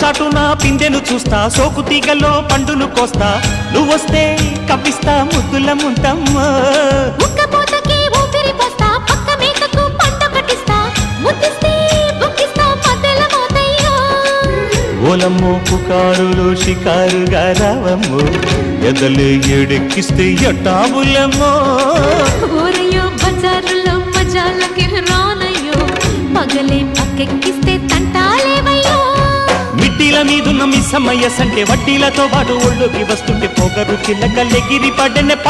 చాటున పిందెను చూస్తా, సోకు తీగల్లో పండును కోస్తా, నువ్వొస్తే కప్పిస్తా ముద్దుల ముంతమ్మ. ఉక్కపోతకి ఊపిరి పోస్తా, పక్క మేకకు పంట కట్టిస్తా, ముద్దిస్తే బుక్కిస్తా మధ్యల మోతయ్యో. ఓలమ్మో పుకారులో షికారుగా రావమ్మో, ఎదలు ఎడెక్కిస్తే ఎట్టాబులమ్మో. ఊరయ్యో బజారులో మజాలకి రానయ్యో, పగలే పక్కెక్కిస్తే తంటాలేవయ్యో. మిట్టిల మీదున్న మిస్సమ్మయ్య సంటే వడ్డీలతో పాటు ఒళ్ళోకి వస్తుంటే పొగరు చిల్లకల్లెగిరి పడ్డనే.